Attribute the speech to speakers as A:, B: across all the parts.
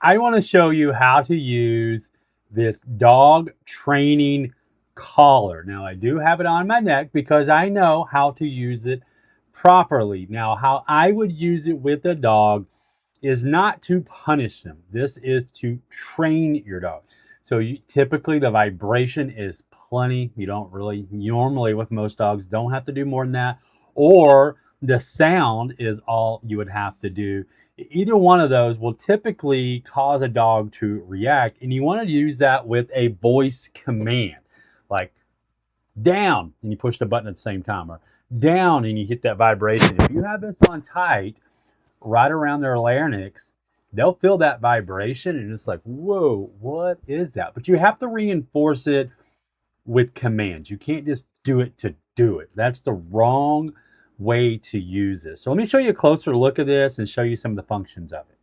A: I want to show you how to use this dog training collar. Now, I do have it on my neck because I know how to use it properly. Now, how I would use it with a dog is not to punish them. This is to train your dog. So typically the vibration is plenty. You don't really normally with most dogs don't have to do more than that, or the sound is all you would have to do. Either one of those will typically cause a dog to react, and you want to use that with a voice command, like down, and you push the button at the same time, or down and you hit that vibration. If you have this on tight, right around their larynx, they'll feel that vibration and it's like, whoa, what is that? But you have to reinforce it with commands. You can't just do it to do it. That's the wrong way to use this. So let me show you a closer look at this and show you some of the functions of it.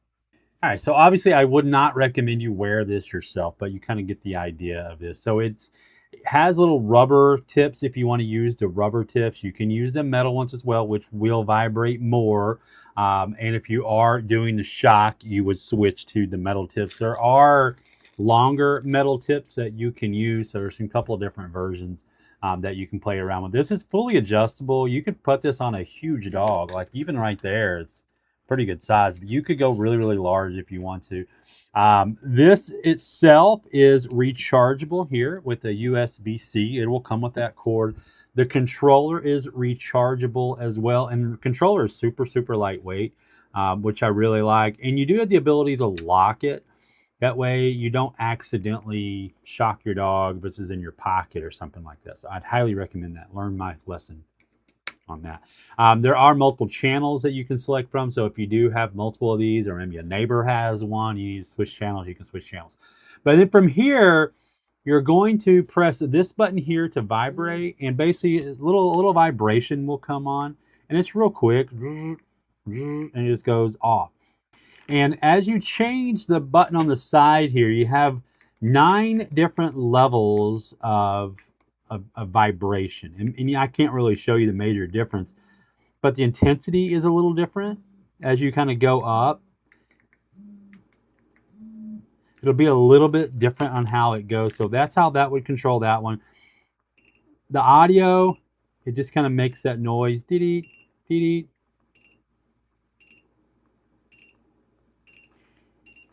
A: All right, so obviously I would not recommend you wear this yourself, but you kind of get the idea of this. So it has little rubber tips if you want to use the rubber tips. You can use the metal ones as well, which will vibrate more. And if you are doing the shock, you would switch to the metal tips. There are longer metal tips that you can use. So there's a couple of different versions that you can play around with. This is fully adjustable. You could put this on a huge dog, like even right there, it's pretty good size, but you could go really, really large if you want to. This itself is rechargeable here with a USB-C. It will come with that cord. The controller is rechargeable as well, and the controller is super, super lightweight, which I really like. And you do have the ability to lock it. That way you don't accidentally shock your dog if this is in your pocket or something like this. I'd highly recommend that. Learn my lesson on that. There are multiple channels that you can select from. So if you do have multiple of these, or maybe a neighbor has one, you need to switch channels, you can switch channels. But then from here, you're going to press this button here to vibrate, and basically a little vibration will come on, and it's real quick, and it just goes off. And as you change the button on the side here, you have 9 different levels of vibration. And I can't really show you the major difference, but the intensity is a little different as you kind of go up. It'll be a little bit different on how it goes. So that's how that would control that one. The audio, it just kind of makes that noise. Dee-dee, dee-dee.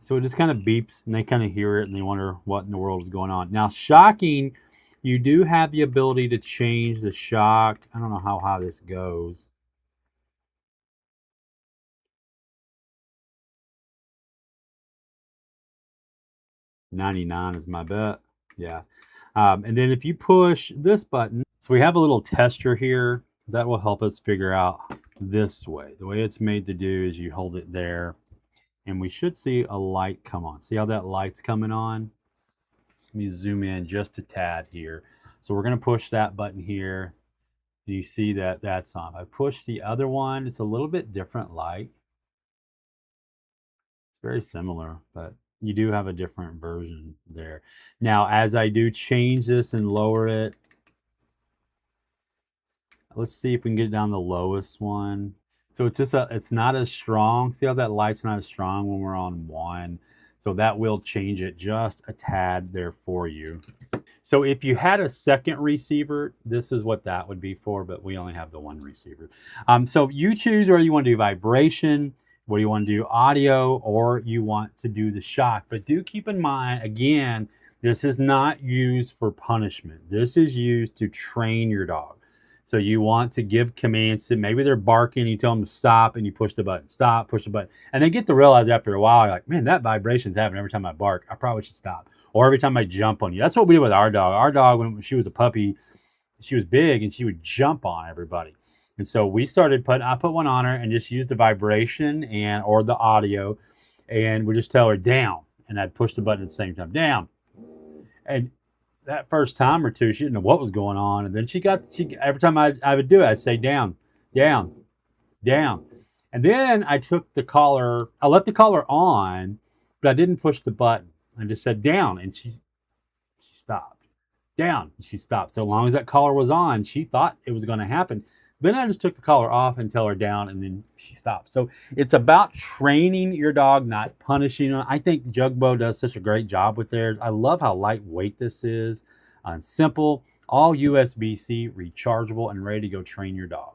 A: So it just kind of beeps, and they kind of hear it, and they wonder what in the world is going on. Now, shocking, you do have the ability to change the shock. I don't know how high this goes. $99 is my bet. Yeah. And then if you push this button, so we have a little tester here that will help us figure out this way. The way it's made to do is you hold it there, and we should see a light come on. See how that light's coming on? Let me zoom in just a tad here. So we're going to push that button here. You see that that's on. I push the other one. It's a little bit different light. It's very similar, but you do have a different version there. Now, as I do change this and lower it, let's see if we can get down the lowest one. So it's just it's not as strong. See how that light's not as strong when we're on 1. So that will change it just a tad there for you. So if you had a second receiver, this is what that would be for, but we only have the one receiver. So you choose whether you want to do vibration, whether you want to do audio, or you want to do the shock. But do keep in mind, again, this is not used for punishment. This is used to train your dog. So you want to give commands to, maybe they're barking, you tell them to stop, and you push the button, stop, push the button. And they get to realize after a while, you're like, man, that vibration's happening every time I bark. I probably should stop. Or every time I jump on you. That's what we did with our dog. Our dog, when she was a puppy, she was big and she would jump on everybody. And so we started I put one on her and just used the vibration or the audio, and we just tell her down. And I'd push the button at the same time, down. And that first time or two, she didn't know what was going on. And then every time I would do it, I'd say down, down, down. And then I took the collar, I left the collar on, but I didn't push the button. I just said down, and she stopped. Down, and she stopped. So long as that collar was on, she thought it was going to happen. Then I just took the collar off until her down, and then she stopped. So it's about training your dog, not punishing them. I think Jugbo does such a great job with theirs. I love how lightweight this is, simple, all USB-C, rechargeable, and ready to go train your dog.